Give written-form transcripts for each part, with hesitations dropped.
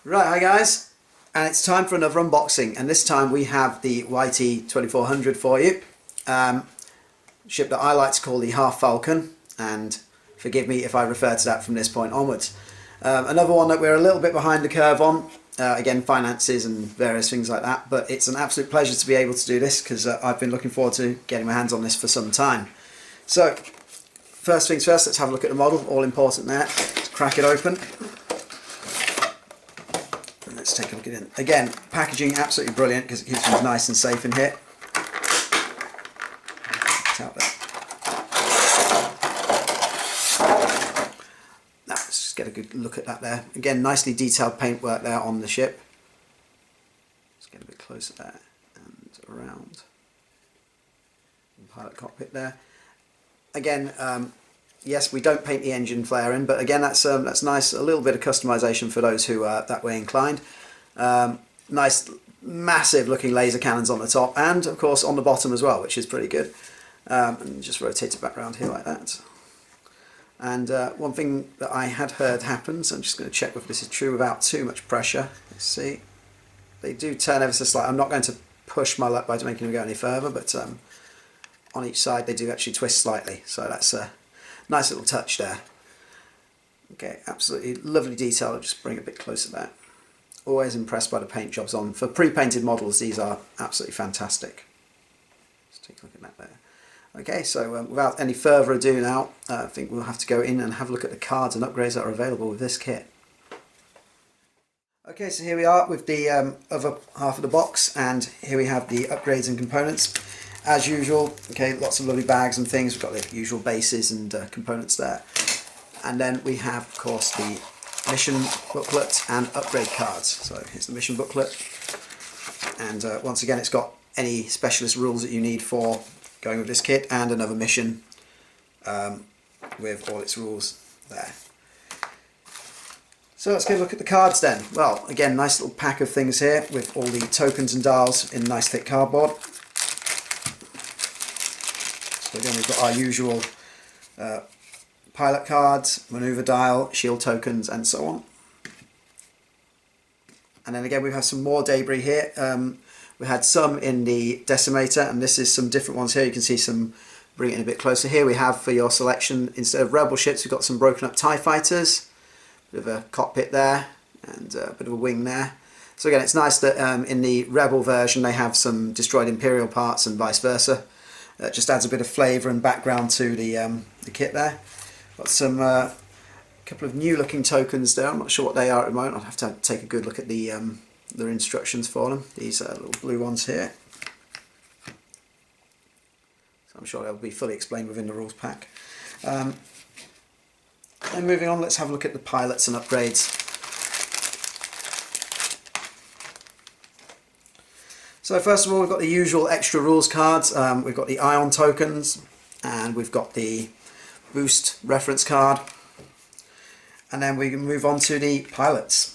Right, hi guys, and it's time for another unboxing, and this time we have the YT-2400 for you. Ship that I like to call the Half Falcon, and forgive me if I refer to that from this point onwards. Another one that we're a little bit behind the curve on, again finances and various things like that, but it's an absolute pleasure to be able to do this because I've been looking forward to getting my hands on this for some time. So, first things first, let's have a look at the model, all important there. Let's crack it open. Let's take a look at it. Again, packaging absolutely brilliant because it keeps things nice and safe in here. It's out there. Now, let's just get a good look at that there. Again, nicely detailed paintwork there on the ship. Let's get a bit closer there and around the pilot cockpit there. Again, yes, we don't paint the engine flare in, but again, that's nice. A little bit of customization for those who are that way inclined. Nice, massive looking laser cannons on the top, and of course on the bottom as well, which is pretty good. And just rotate it back around here like that. And one thing that I had heard happens, I'm just going to check if this is true without too much pressure. Let's see. They do turn ever so slightly. I'm not going to push my luck by making them go any further, but on each side they do actually twist slightly, so that's a nice little touch there. Okay, absolutely lovely detail. I'll just bring it a bit closer there. Always impressed by the paint jobs on. For pre-painted models, these are absolutely fantastic. Let's take a look at that there. Okay, so without any further ado now, I think we'll have to go in and have a look at the cards and upgrades that are available with this kit. Okay, so here we are with the other half of the box, and here we have the upgrades and components. As usual, okay, lots of lovely bags and things. We've got the usual bases and components there. And then we have, of course, the mission booklet and upgrade cards. So here's the mission booklet. And once again, it's got any specialist rules that you need for going with this kit, and another mission with all its rules there. So let's go look at the cards then. Well, again, nice little pack of things here with all the tokens and dials in nice thick cardboard. So again, we've got our usual pilot cards, maneuver dial, shield tokens, and so on. And then again, we have some more debris here. We had some in the decimator, and this is some different ones here. You can see some, bring it in a bit closer here. We have for your selection, instead of rebel ships, we've got some broken up TIE fighters, bit of a cockpit there, and a bit of a wing there. So again, it's nice that in the rebel version they have some destroyed Imperial parts and vice versa. It just adds a bit of flavour and background to the kit there. Got some couple of new looking tokens there. I'm not sure what they are at the moment. I'll have to take a good look at the their instructions for them. These little blue ones here. So I'm sure they'll be fully explained within the rules pack. And moving on, let's have a look at the pilots and upgrades. So first of all, we've got the usual extra rules cards. We've got the ion tokens, and we've got the boost reference card. And then we can move on to the pilots.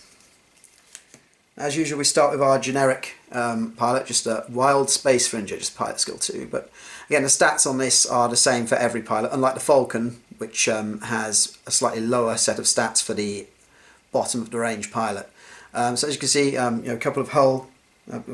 As usual, we start with our generic pilot, just a wild space fringer, just pilot skill 2. But again, the stats on this are the same for every pilot, unlike the Falcon, which has a slightly lower set of stats for the bottom of the range pilot. So as you can see, a couple of hull,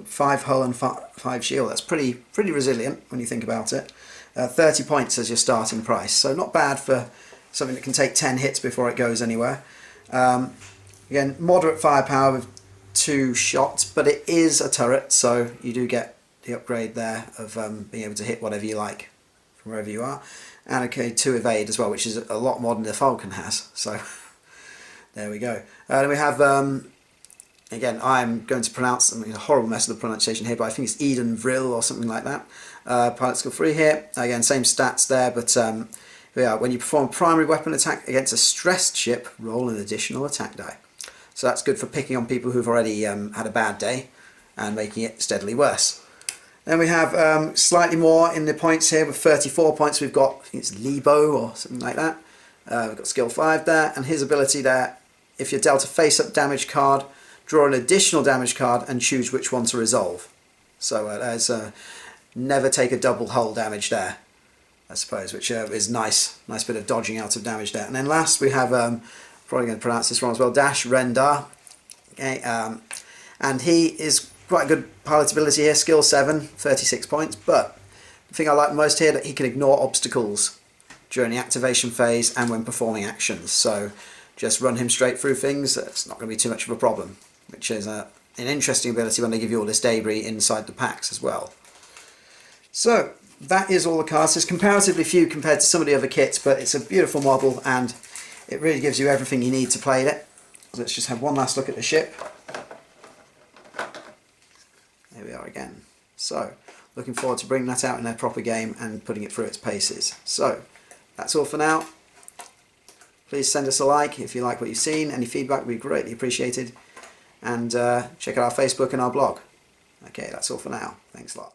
5 hull and 5 shield. That's pretty resilient when you think about it. 30 points as your starting price, so not bad for something that can take 10 hits before it goes anywhere. Again, moderate firepower with 2 shots, but it is a turret, so you do get the upgrade there of being able to hit whatever you like from wherever you are. And okay, 2 evade as well, which is a lot more than the Falcon has, so there we go. Then we have, again, I'm going to pronounce a horrible mess of the pronunciation here, but I think it's Eden Vril or something like that. Pilot skill 3 here, again, same stats there, but yeah, when you perform a primary weapon attack against a stressed ship, roll an additional attack die. So that's good for picking on people who've already had a bad day and making it steadily worse. Then we have slightly more in the points here with 34 points. We've got, I think it's Lebo or something like that. We've got skill 5 there, and his ability there, if you're dealt a face-up damage card, draw an additional damage card and choose which one to resolve. So there's never take a double hull damage there, I suppose, which is nice bit of dodging out of damage there. And then last we have, probably going to pronounce this wrong as well, Dash Rendar. Okay, and he is quite good pilot ability here, skill 7, 36 points, but the thing I like most here that he can ignore obstacles during the activation phase and when performing actions, so just run him straight through things. It's not going to be too much of a problem, which is an interesting ability when they give you all this debris inside the packs as well. So that is all the cards. There's comparatively few compared to some of the other kits, but it's a beautiful model and it really gives you everything you need to play it. Let's just have one last look at the ship. There we are again. So looking forward to bringing that out in their proper game and putting it through its paces. So that's all for now. Please send us a like if you like what you've seen. Any feedback would be greatly appreciated. And check out our Facebook and our blog. Okay, that's all for now. Thanks a lot.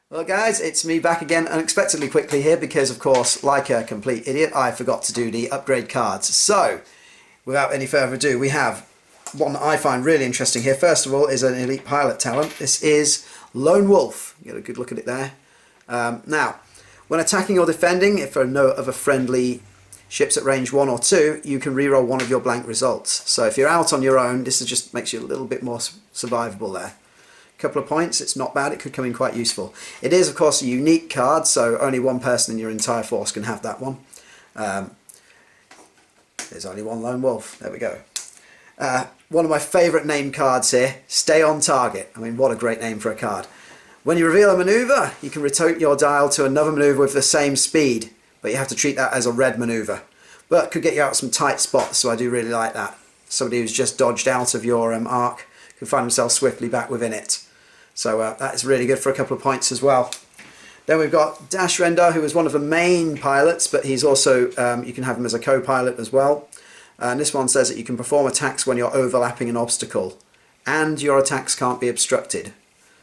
Well guys, it's me back again unexpectedly quickly here because of course, like a complete idiot, I forgot to do the upgrade cards. So, without any further ado, we have one that I find really interesting here. First of all is an elite pilot talent. This is Lone Wolf. Get a good look at it there. Now, when attacking or defending, if there are no other friendly ships at range 1 or 2, you can reroll one of your blank results. So if you're out on your own, this just makes you a little bit more survivable there. A couple of points, it's not bad, it could come in quite useful. It is of course a unique card, so only one person in your entire force can have that one. There's only one Lone Wolf, there we go. One of my favourite name cards here, Stay on Target. I mean, what a great name for a card. When you reveal a manoeuvre, you can rotate your dial to another manoeuvre with the same speed, but you have to treat that as a red manoeuvre. But could get you out of some tight spots, so I do really like that. Somebody who's just dodged out of your arc can find themselves swiftly back within it. So that is really good for a couple of points as well. Then we've got Dash Rendar, who is one of the main pilots, but he's also, you can have him as a co-pilot as well. And this one says that you can perform attacks when you're overlapping an obstacle, and your attacks can't be obstructed.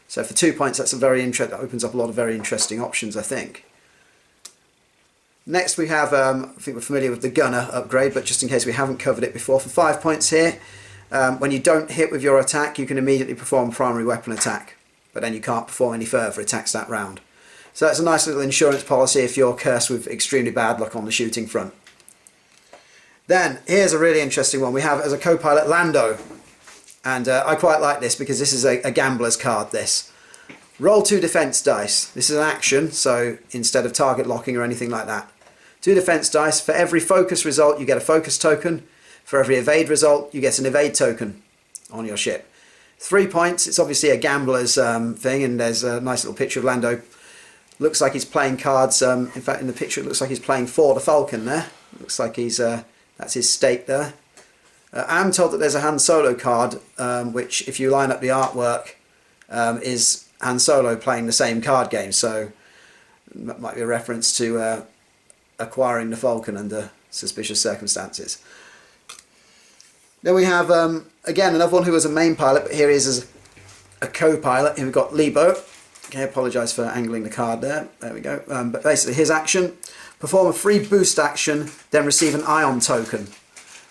So for 2 points, that's a very that opens up a lot of very interesting options, I think. Next we have, I think we're familiar with the Gunner upgrade, but just in case we haven't covered it before, for 5 points here, when you don't hit with your attack, you can immediately perform a primary weapon attack, but then you can't perform any further attacks that round. So that's a nice little insurance policy if you're cursed with extremely bad luck on the shooting front. Then, here's a really interesting one. We have as a co-pilot Lando. And I quite like this because this is a gambler's card, this. Roll 2 defense dice. This is an action, so instead of target locking or anything like that. 2 defense dice. For every focus result, you get a focus token. For every evade result, you get an evade token on your ship. 3 points. It's obviously a gambler's thing, and there's a nice little picture of Lando. Looks like he's playing cards. In fact, in the picture, it looks like he's playing for the Falcon there. Looks like he's that's his stake there. I'm told that there's a Han Solo card, which if you line up the artwork, is Han Solo playing the same card game, so that might be a reference to acquiring the Falcon under suspicious circumstances. Then we have, again, another one who was a main pilot, but here he is as a co-pilot. Here we've got Lebo. Okay, I apologise for angling the card there. There we go. But basically his action, perform a free boost action, then receive an ion token.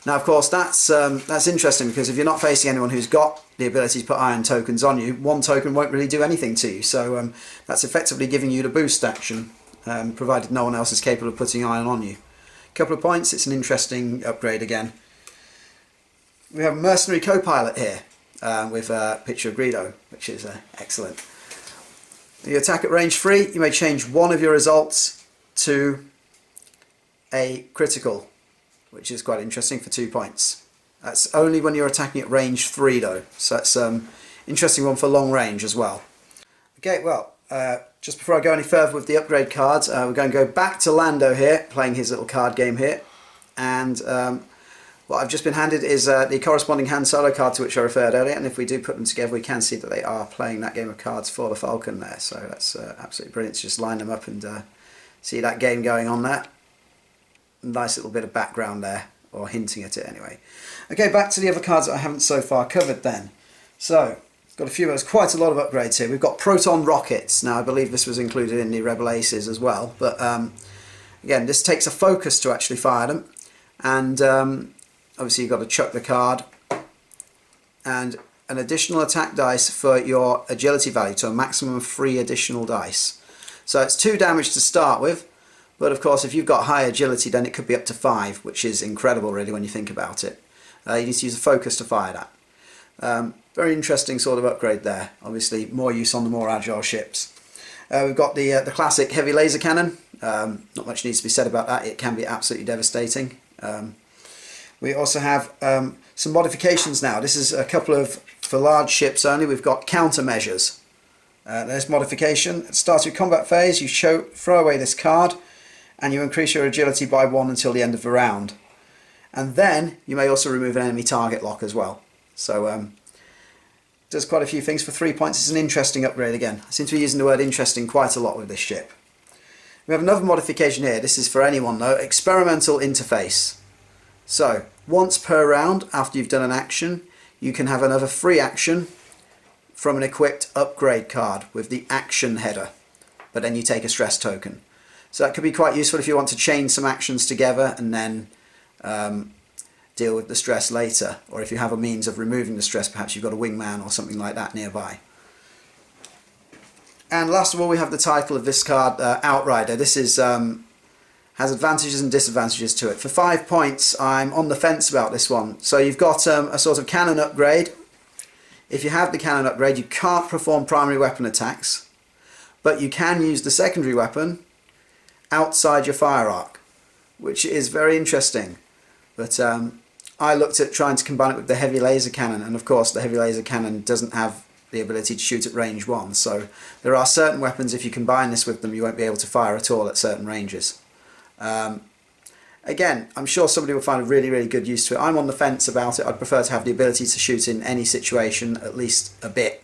Now, of course, that's interesting because if you're not facing anyone who's got the ability to put ion tokens on you, one token won't really do anything to you. So that's effectively giving you the boost action, provided no one else is capable of putting ion on you. A couple of points, it's an interesting upgrade again. We have a mercenary co-pilot here with a picture of Greedo, which is excellent. You attack at range 3, you may change one of your results to a critical, which is quite interesting for 2 points. That's only when you're attacking at range 3 though, so that's an interesting one for long range as well. Okay, well, just before I go any further with the upgrade cards, we're going to go back to Lando here, playing his little card game here, and what I've just been handed is the corresponding Han Solo card to which I referred earlier, and if we do put them together we can see that they are playing that game of cards for the Falcon there, so that's absolutely brilliant to just line them up and see that game going on there. Nice little bit of background there, or hinting at it anyway. Okay, back to the other cards that I haven't so far covered then. So, got a few, there's quite a lot of upgrades here. We've got proton rockets. Now I believe this was included in the Rebel Aces as well, but again, this takes a focus to actually fire them, and obviously you've got to chuck the card, and an additional attack dice for your agility value to a maximum of 3 additional dice. So it's 2 damage to start with, but of course if you've got high agility then it could be up to 5, which is incredible really when you think about it. You need to use a focus to fire that. Very interesting sort of upgrade there. Obviously more use on the more agile ships. We've got the classic heavy laser cannon. Not much needs to be said about that. It can be absolutely devastating. We also have some modifications now. This is a couple of, for large ships only, we've got countermeasures. There's modification. It starts with combat phase. You throw away this card and you increase your agility by 1 until the end of the round. And then you may also remove an enemy target lock as well. So does quite a few things for 3 points. It's an interesting upgrade again. I seem to be using the word interesting quite a lot with this ship. We have another modification here. This is for anyone though. Experimental interface. So once per round after you've done an action, you can have another free action from an equipped upgrade card with the action header, but then you take a stress token. So that could be quite useful if you want to chain some actions together and then deal with the stress later, or if you have a means of removing the stress, perhaps you've got a wingman or something like that nearby. And last of all, we have the title of this card, Outrider. This is has advantages and disadvantages to it. For 5 points, I'm on the fence about this one. So you've got a sort of cannon upgrade. If you have the cannon upgrade, you can't perform primary weapon attacks, but you can use the secondary weapon outside your fire arc, which is very interesting. But I looked at trying to combine it with the heavy laser cannon, and of course the heavy laser cannon doesn't have the ability to shoot at range 1, so there are certain weapons, if you combine this with them, you won't be able to fire at all at certain ranges. Again, I'm sure somebody will find a really, really good use to it. I'm on the fence about it. I'd prefer to have the ability to shoot in any situation, at least a bit,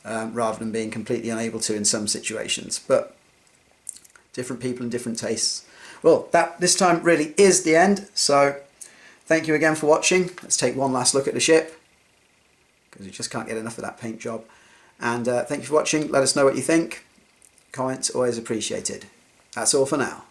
rather than being completely unable to in some situations. But different people and different tastes. Well, that this time really is the end, so thank you again for watching. Let's take one last look at the ship, because you just can't get enough of that paint job. And thank you for watching. Let us know what you think. Comments always appreciated. That's all for now.